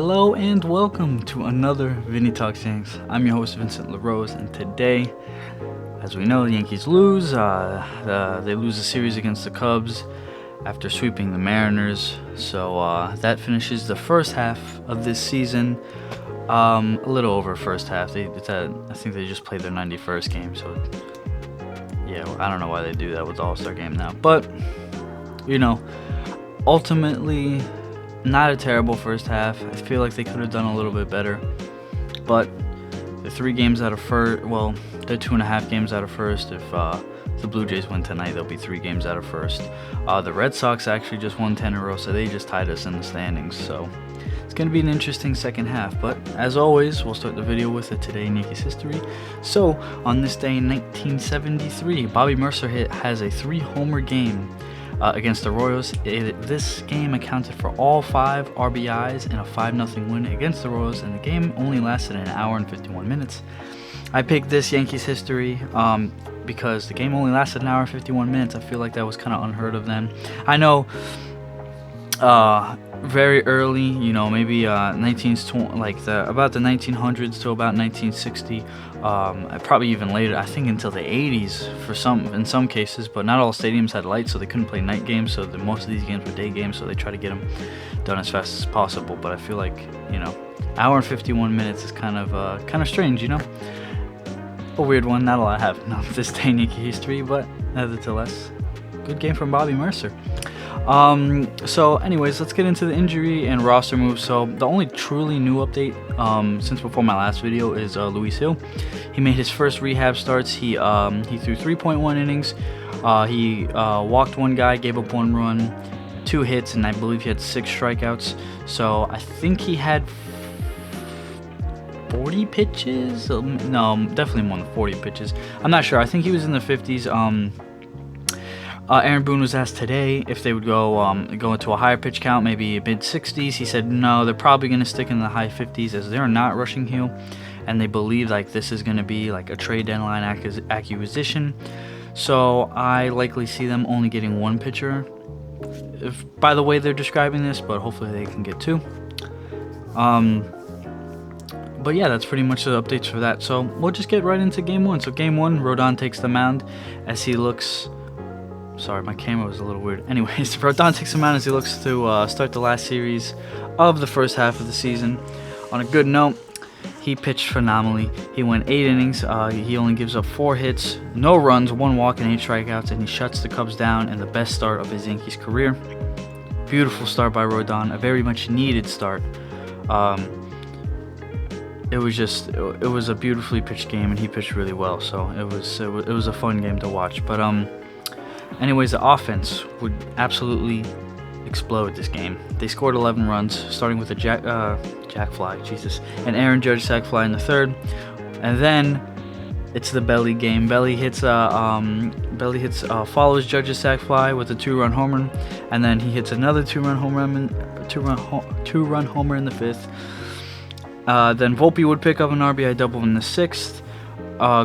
Hello and welcome to another Vinny Talks Yanks. I'm your host Vincent LaRose, and today, as we know, the Yankees lose. They lose the series against the Cubs after sweeping the Mariners. So that finishes the first half of this season. A little over first half. I think they just played their 91st game. So yeah, I don't know why they do that with the All-Star game now. But ultimately, not a terrible first half. I feel like they could have done a little bit better. But they're 3 games out of first. Well, they're 2.5 games out of first. If the Blue Jays win tonight, they'll be 3 games out of first. The Red Sox actually just won 10 in a row, so they just tied us in the standings. So it's going to be an interesting second half. But as always, we'll start the video with a Today in Yankees history. So on this day in 1973, Bobby Mercer has a 3-homer game against the Royals. This game accounted for all 5 RBIs in a 5-0 win against the Royals, and the game only lasted an hour and 51 minutes. I picked this Yankees history because the game only lasted an hour and 51 minutes. I feel like that was kind of unheard of then. I know very early, maybe about the 1900s to about 1960, probably even later, I think until the 80s in some cases, but not all stadiums had lights, so they couldn't play night games, so most of these games were day games, so they try to get them done as fast as possible. But I feel like, hour and 51 minutes is kind of strange, a weird one. Not a lot happened this day in Yankee history, but nevertheless, good game from Bobby Mercer. So anyways, let's get into the injury and roster moves. So the only truly new update since before my last video is Luis Hill. He made his first rehab starts. He threw 3.1 innings. He walked 1 guy, gave up 1 run, 2 hits, and I believe he had 6 strikeouts. So I think he had 40 pitches. No, definitely more than 40 pitches. I'm not sure. I think he was in the 50s. Aaron Boone was asked today if they would go into a higher pitch count, maybe mid-60s. He said no, they're probably going to stick in the high 50s as they're not rushing Hill, and they believe this is going to be a trade deadline acquisition. So I likely see them only getting 1 pitcher, by the way they're describing this, but hopefully they can get 2. But yeah, that's pretty much the updates for that. So we'll just get right into Game 1. So Game 1, Rodon takes the mound as he looks... Sorry, my camera was a little weird. Anyways, Rodon takes him out as he looks to start the last series of the first half of the season. On a good note, he pitched phenomenally. He went 8 innings. He only gives up 4 hits, no runs, 1 walk, and 8 strikeouts, and he shuts the Cubs down in the best start of his Yankees career. Beautiful start by Rodon, a very much needed start. It was a beautifully pitched game, and he pitched really well. So it was a fun game to watch. But anyways, the offense would absolutely explode this game. They scored 11 runs, starting with a jack fly, and Aaron Judge sac fly in the 3rd, and then it's the Belly game. Belly follows Judge's sac fly with a 2-run homer, and then he hits another 2-run homer in the 5th. Then Volpe would pick up an RBI double in the 6th.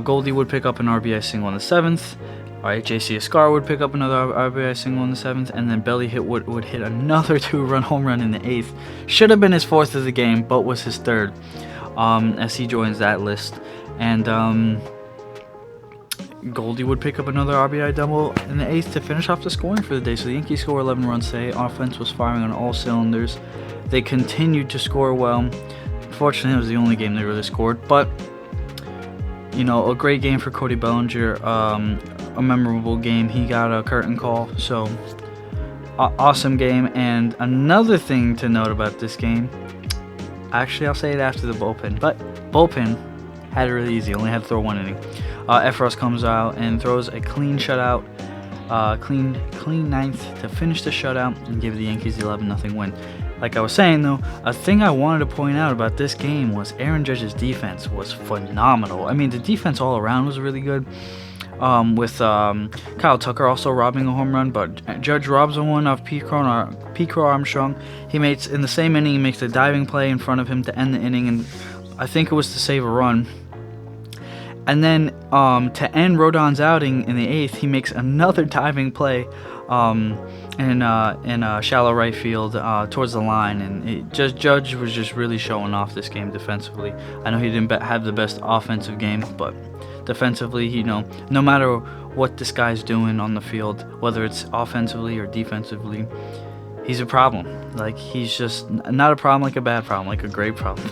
Goldie would pick up an RBI single in the 7th. J.C. Escar would pick up another RBI single in the 7th, and then Belly would hit another 2-run home run in the 8th. Should have been his 4th of the game, but was his 3rd, as he joins that list. And Goldie would pick up another RBI double in the 8th to finish off the scoring for the day. So the Yankees score 11 runs today. Offense was firing on all cylinders. They continued to score well. Unfortunately, it was the only game they really scored, but a great game for Cody Bellinger. A memorable game. He got a curtain call, so awesome game. And another thing to note about this game, actually I'll say it after the bullpen, but bullpen had it really easy, only had to throw 1 inning. Efros comes out and throws a clean shutout, clean 9th to finish the shutout and give the Yankees the 11-0 win. Like I was saying though, a thing I wanted to point out about this game was Aaron Judge's defense was phenomenal. I mean, the defense all around was really good. With Kyle Tucker also robbing a home run, but Judge robs one off Pete Crow Armstrong. He makes, in the same inning, he makes a diving play in front of him to end the inning, and I think it was to save a run. And then to end Rodon's outing in the 8th, he makes another diving play in shallow right field towards the line, and Judge was just really showing off this game defensively. I know he didn't have the best offensive game, but defensively, no matter what this guy's doing on the field, whether it's offensively or defensively, he's a problem. Like, he's just not a problem like a bad problem, like a great problem.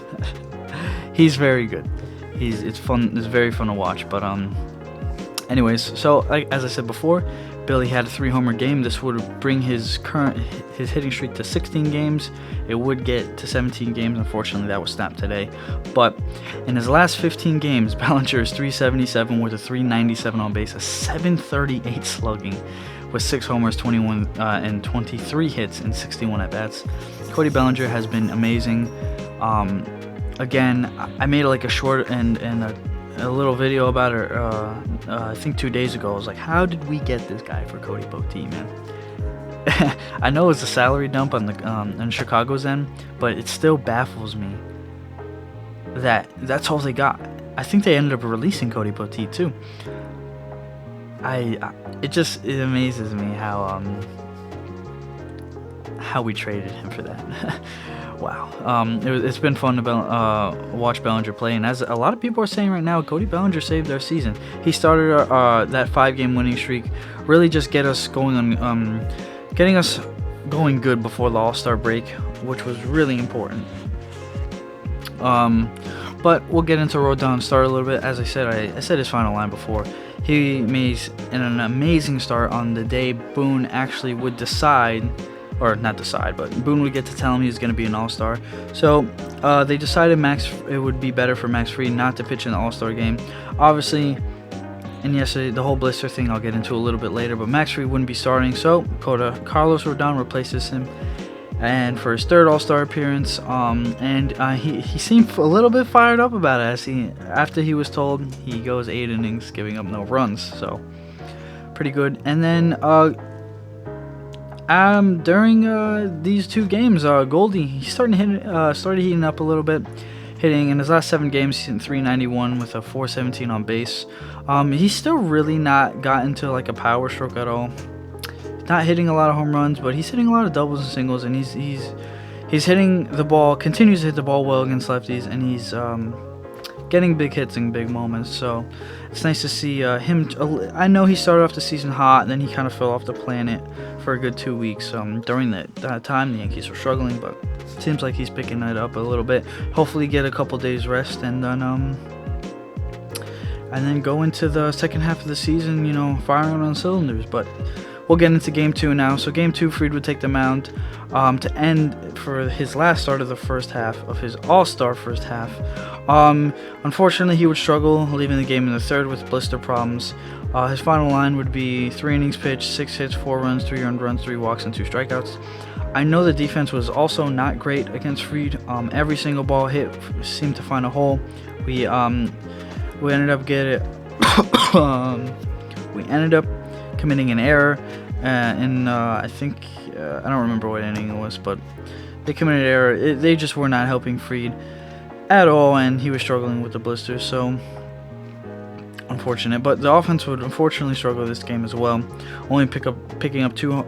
He's very good. It's fun. It's very fun to watch. But anyways, so as I said before, Billy had a 3-homer game. This would bring his hitting streak to 16 games. It would get to 17 games. Unfortunately, that was snapped today. But in his last 15 games, Bellinger is 377 with a 397 on base, a 738 slugging, with 6 homers, 21 and 23 hits, and 61 at bats. Cody Bellinger has been amazing. Again, I made like a short and a little video about it. I think 2 days ago. I was like, how did we get this guy for Cody Bellinger, man? I know it's a salary dump on Chicago's end, but it still baffles me that that's all they got. I think they ended up releasing Cody Bellinger too. It amazes me how we traded him for that. Wow. It's been fun to watch Bellinger play, and as a lot of people are saying right now, Cody Bellinger saved their season. He started that 5-game winning streak, really just getting us going good before the All-Star break, which was really important. But we'll get into Rodon's start a little bit. As I said, I said his final line before. He made an amazing start on the day Boone actually would decide. Or not decide, but Boone would get to tell him he was going to be an All-Star. So they decided it would be better for Max Fried not to pitch in the All-Star game. Obviously, and yesterday, the whole blister thing I'll get into a little bit later, but Max Fried wouldn't be starting, so Carlos Rodon replaces him and for his third All-Star appearance. He seemed a little bit fired up about it, after he was told he goes 8 innings, giving up no runs, so pretty good. And then during these 2 games, Goldie, he started heating up a little bit, hitting in his last 7 games. He's hitting 391 with a 417 on base. He's still really not gotten to like a power stroke at all. He's not hitting a lot of home runs, but he's hitting a lot of doubles and singles, and he's hitting the ball, continues to hit the ball well against lefties, and he's getting big hits in big moments. So it's nice to see him. I know he started off the season hot, and then he kind of fell off the planet for a good 2 weeks. During that time, the Yankees were struggling, but it seems like he's picking it up a little bit. Hopefully get a couple days rest, and then go into the second half of the season, firing on cylinders. But we'll get into Game 2 now. So Game 2, Fried would take the mound to end for his last start of the first half of his All-Star first half. Unfortunately, he would struggle, leaving the game in the third with blister problems. His final line would be 3 innings pitched, 6 hits, 4 runs, 3 earned runs, 3 walks, and 2 strikeouts. I know the defense was also not great against Fried. Every single ball hit seemed to find a hole. We ended up committing an error, I think I don't remember what inning it was, but they committed an error. They just were not helping Fried at all, and he was struggling with the blisters, so unfortunate. But the offense would unfortunately struggle this game as well, only picking up two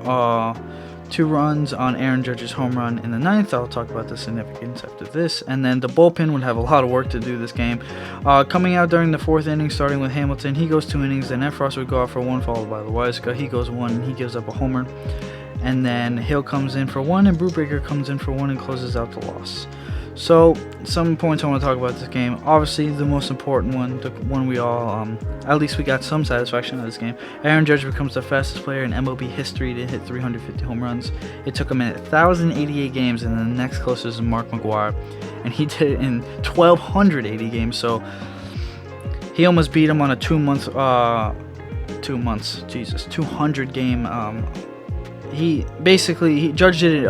runs on Aaron Judge's home run in the 9th. I'll talk about the significance after this. And then the bullpen would have a lot of work to do this game. Coming out during the 4th inning, starting with Hamilton, he goes 2 innings. Then Efros would go out for 1, followed by Loaiska. He goes 1, and he gives up a homer. And then Hill comes in for 1, and Brubaker comes in for 1 and closes out the loss. So, some points I want to talk about this game. Obviously, the most important one, the one we all, at least we got some satisfaction out of this game. Aaron Judge becomes the fastest player in MLB history to hit 350 home runs. It took him 1,088 games, and the next closest is Mark McGwire, and he did it in 1,280 games. So, he almost beat him on a 200 game. Judge did it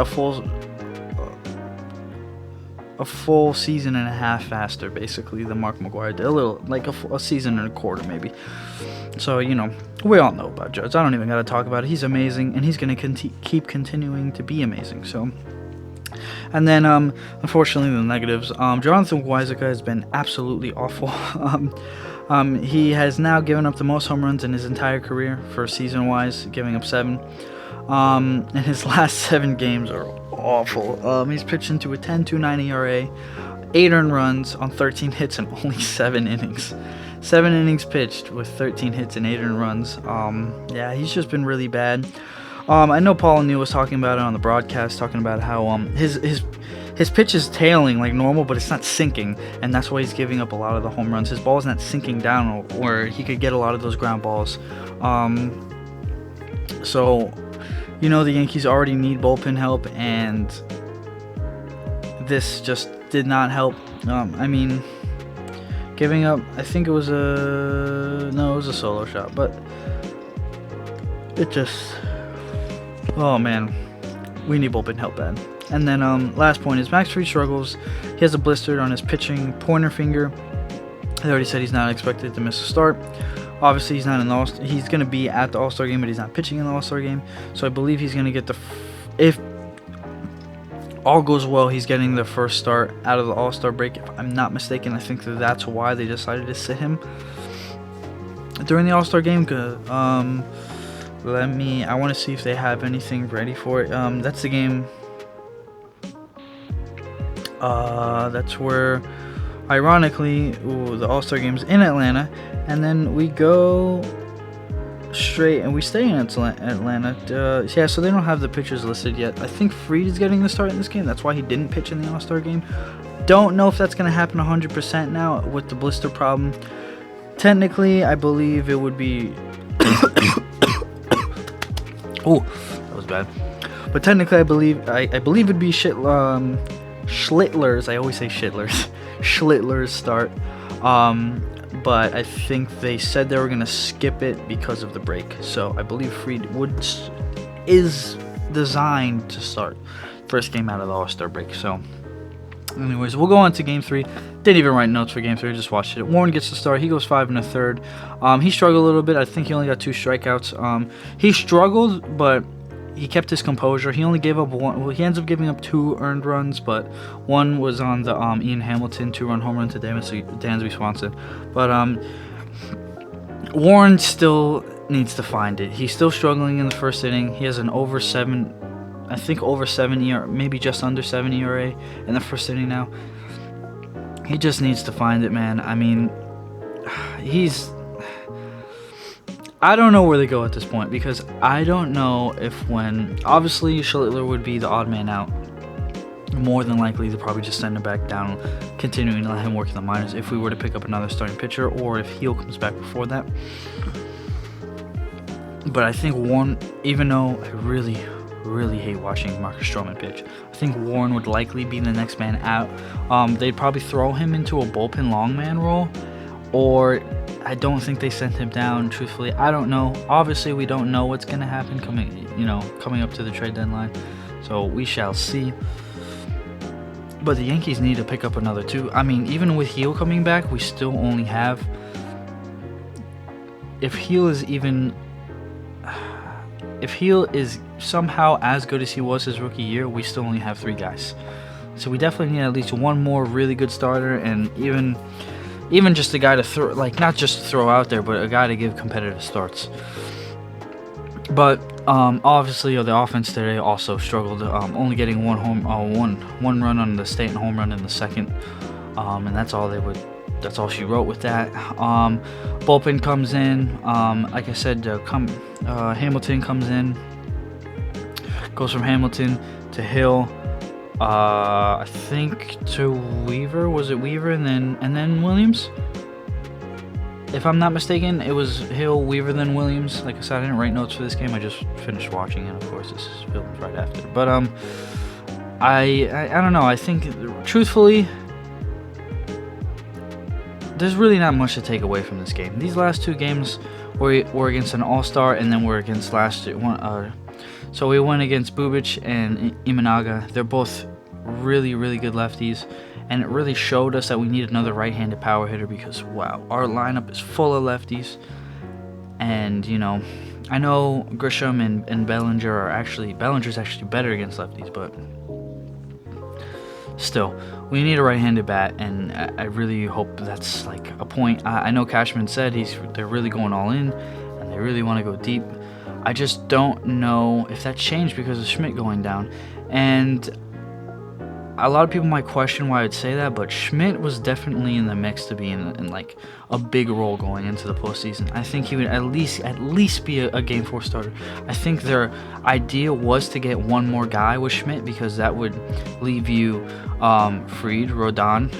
a full season and a half faster, basically, than Mark McGwire did. A little, like a season and a quarter, maybe. So, we all know about Judge. I don't even got to talk about it. He's amazing, and he's going to keep continuing to be amazing. So, and then, unfortunately, the negatives. Jonathan Loaiska has been absolutely awful. He has now given up the most home runs in his entire career for season-wise, giving up 7. And his last 7 games are awful. He's pitched into a 10.29 ERA, 8 earned runs on 13 hits and only 7 innings. 7 innings pitched with 13 hits and 8 earned runs. Yeah, he's just been really bad. I know Paul O'Neill was talking about it on the broadcast, talking about how his pitch is tailing like normal, but it's not sinking, and that's why he's giving up a lot of the home runs. His ball's not sinking down where he could get a lot of those ground balls. So, the Yankees already need bullpen help, and this just did not help. Giving up, I think it was a solo shot, but it just, oh man, we need bullpen help bad. And then last point is Max Fried struggles. He has a blister on his pitching pointer finger. They already said he's not expected to miss a start. Obviously, he's not in the he's going to be at the All-Star game, but he's not pitching in the All-Star game. So I believe he's going to get if all goes well, he's getting the first start out of the All-Star break. If I'm not mistaken, I think that's why they decided to sit him during the All-Star game. I want to see if they have anything ready for it. That's the game. That's where, ironically, the All-Star game's in Atlanta, and then we go straight and we stay in Atlanta. So they don't have the pitchers listed yet. I think Fried is getting the start in this game. That's why he didn't pitch in the All-Star game. Don't know if that's going to happen 100% now with the blister problem. Technically, I believe it would be. Oh, that was bad. But technically, I believe it'd be Schlittler's. I always say Schlittler's. Schlittler's start. But I think they said they were gonna skip it because of the break. So I believe Fried is designed to start first game out of the All-Star break. So, anyways, we'll go on to Game 3. Didn't even write notes for Game 3. Just watched it. Warren gets the start. He goes 5 1/3. He struggled a little bit. I think he only got 2 strikeouts. He struggled, but he kept his composure. He only gave up 1. Well, he ends up giving up 2 earned runs, but 1 was on the Ian Hamilton 2-run home run to Dansby Swanson. But Warren still needs to find it. He's still struggling in the first inning. He has an over 7 ERA, maybe just under 7 ERA in the first inning now. He just needs to find it, man. I mean, I don't know where they go at this point, because I don't know if obviously Schlittler would be the odd man out. More than likely, they'll probably just send him back down, continuing to let him work in the minors if we were to pick up another starting pitcher, or if Heel comes back before that. But I think Warren, even though I really, really hate watching Marcus Stroman pitch, I think Warren would likely be the next man out. They'd probably throw him into a bullpen long man role, or I don't think they sent him down. Truthfully, I don't know. Obviously, we don't know what's gonna happen coming up to the trade deadline, so we shall see. But the Yankees need to pick up another 2. I mean, even with Heel coming back, we still only have. If Heel is somehow as good as he was his rookie year, we still only have 3 guys. So we definitely need at least 1 more really good starter, and even just a guy to throw, not just to throw out there, but a guy to give competitive starts. But obviously, the offense today also struggled, only getting one run on the Stanton home run in the second, and that's all she wrote with that. Bullpen comes in, like I said, Hamilton comes in, goes from Hamilton to Hill, I think to Weaver. Was it Weaver and then Williams? If I'm not mistaken, it was Hill, Weaver, then Williams. Like I said, I didn't write notes for this game. I just finished watching it. Of course, this is filmed right after. But I don't know. I think, truthfully, there's really not much to take away from this game. These last 2 games were against an All-Star, and then we're against so we went against Bubic and Imanaga. They're both really, really good lefties. And it really showed us that we need another right-handed power hitter, because, wow, our lineup is full of lefties. And, I know Grisham and Bellinger Bellinger's actually better against lefties, but still, we need a right-handed bat, and I really hope that's, a point. I know Cashman said they're really going all in, and they really want to go deep. I just don't know if that changed because of Schmidt going down. And a lot of people might question why I'd say that, but Schmidt was definitely in the mix to be in like a big role going into the postseason. I think he would at least be a Game 4 starter. I think their idea was to get one more guy with Schmidt because that would leave you Fried, Rodon.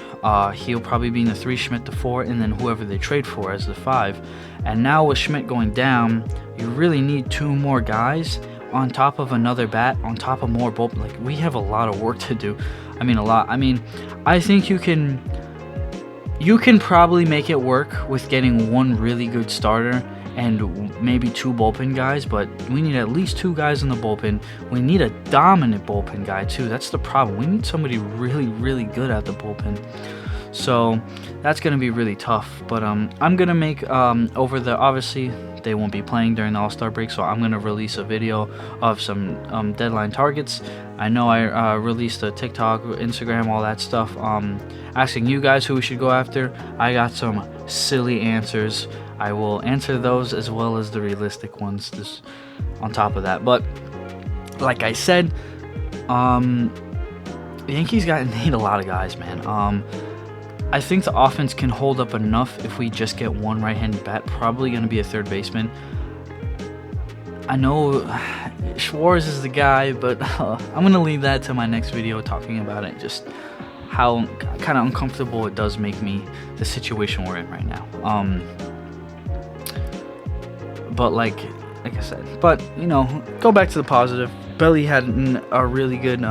He'll probably be in the 3, Schmidt the 4, and then whoever they trade for as the 5. And now with Schmidt going down, you really need 2 more guys on top of another bat, on top of more bullpen. Like, we have a lot of work to do. I mean, a lot. I mean, I think you can probably make it work with getting 1 really good starter and maybe 2 bullpen guys, but we need at least 2 guys in the bullpen. We need a dominant bullpen guy too. That's the problem. We need somebody really, really good at the bullpen. So that's going to be really tough. But I'm going to make obviously they won't be playing during the All-Star break, so I'm going to release a video of some deadline targets. I know I released a TikTok, Instagram, all that stuff, asking you guys who we should go after. I got some silly answers. I will answer those as well as the realistic ones just on top of that. But like I said, the Yankees need a lot of guys, man. I think the offense can hold up enough if we just get 1 right-handed bat. Probably going to be a third baseman. I know Schwartz is the guy, but I'm going to leave that to my next video talking about it. Just how kind of uncomfortable it does make me, the situation we're in right now. But like I said, but you know, go back to the positive. Belly had a really good,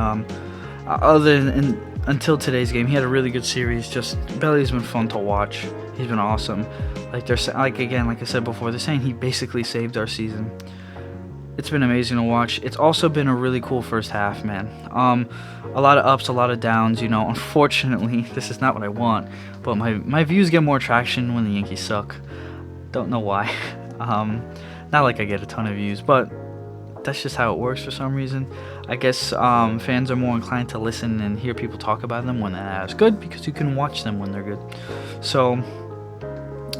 until today's game, he had a really good series. Just Belly's been fun to watch. He's been awesome. Like like I said before, they're saying he basically saved our season. It's been amazing to watch. It's also been a really cool first half, man. A lot of ups, a lot of downs. You know, unfortunately, this is not what I want. But my views get more traction when the Yankees suck. Don't know why. Not like I get a ton of views, but that's just how it works for some reason. I guess fans are more inclined to listen and hear people talk about them when that's good because you can watch them when they're good. So,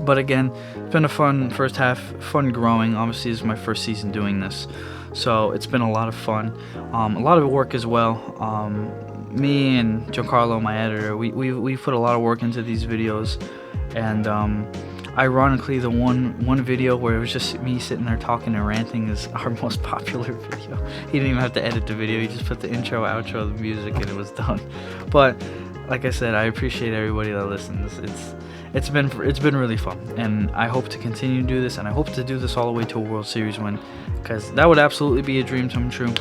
but again, it's been a fun first half, fun growing. Obviously, this is my first season doing this, so it's been a lot of fun. A lot of work as well. Me and Giancarlo, my editor, we put a lot of work into these videos, and ironically, the one video where it was just me sitting there talking and ranting is our most popular video. He didn't even have to edit the video. He just put the intro, outro, the music, and it was done. But like I said, I appreciate everybody that listens. It's been really fun, and I hope to continue to do this, and I hope to do this all the way to a World Series win, because that would absolutely be a dream come true.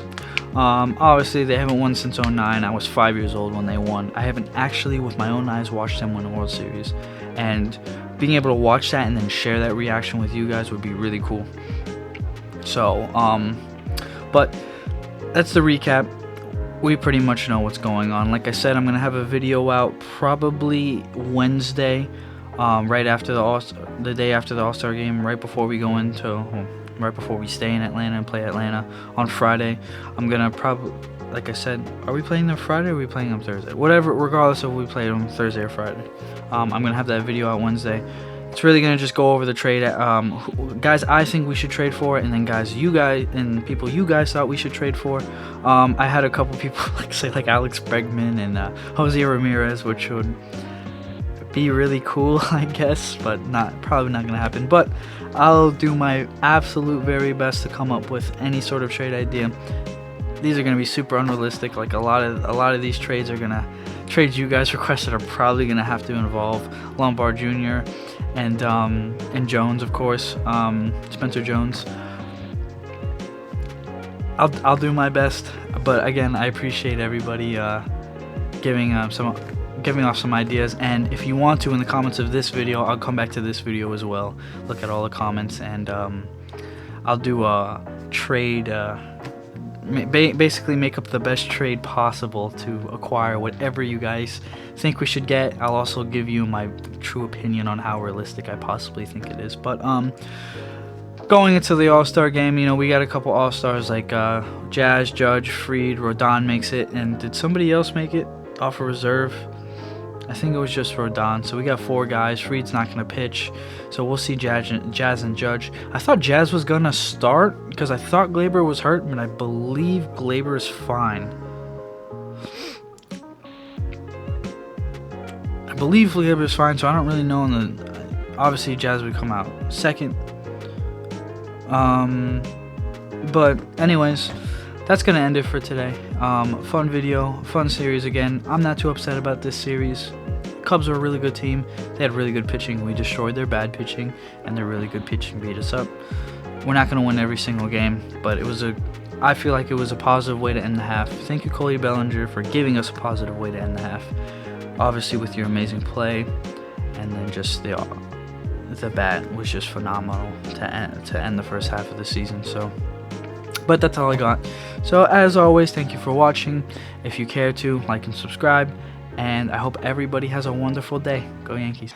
Obviously, they haven't won since 2009. I was 5 years old when they won. I haven't actually, with my own eyes, watched them win a World Series, and being able to watch that and then share that reaction with you guys would be really cool. So, but that's the recap. We pretty much know what's going on. Like I said, I'm gonna have a video out probably Wednesday, right after the day after the All-Star game, right before we stay in Atlanta and play Atlanta on Friday. I'm gonna probably, like I said, are we playing them Friday or are we playing them Thursday? Whatever, regardless of if we play them Thursday or Friday. I'm gonna have that video out Wednesday. It's really gonna just go over the trade, guys I think we should trade for, and then people you guys thought we should trade for. I had a couple people like Alex Bregman and Jose Ramirez, which would be really cool, I guess, but probably not gonna happen. But I'll do my absolute very best to come up with any sort of trade idea. These are gonna be super unrealistic. Like a lot of these trades you guys requested are probably gonna have to involve Lombard Jr. and Jones, of course, Spencer Jones. I'll do my best, but again, I appreciate everybody giving off some ideas. And if you want to, in the comments of this video, I'll come back to this video as well. Look at all the comments, and I'll do a trade. Basically make up the best trade possible to acquire whatever you guys think we should get. I'll also give you my true opinion on how realistic I possibly think it is. But going into the All-Star game, you know, we got a couple All-Stars like Jazz, Judge, Fried, Rodon makes it, and did somebody else make it off a reserve? I think it was just Rodon. So we got 4 guys. Fried's not going to pitch. So we'll see Jazz and Judge. I thought Jazz was going to start because I thought Glaber was hurt, but I believe Glaber is fine. I believe Glaber is fine, so I don't really know. Obviously, Jazz would come out second. But anyways, that's going to end it for today. Fun video, fun series again. I'm not too upset about this series. Cubs are a really good team. They had really good pitching. We destroyed their bad pitching, and their really good pitching beat us up. We're not going to win every single game, but I feel like it was a positive way to end the half. Thank you, Cody Bellinger, for giving us a positive way to end the half. Obviously, with your amazing play, and then just the bat was just phenomenal to end the first half of the season. So, but that's all I got. So as always, thank you for watching. If you care to, like and subscribe, and I hope everybody has a wonderful day. Go Yankees.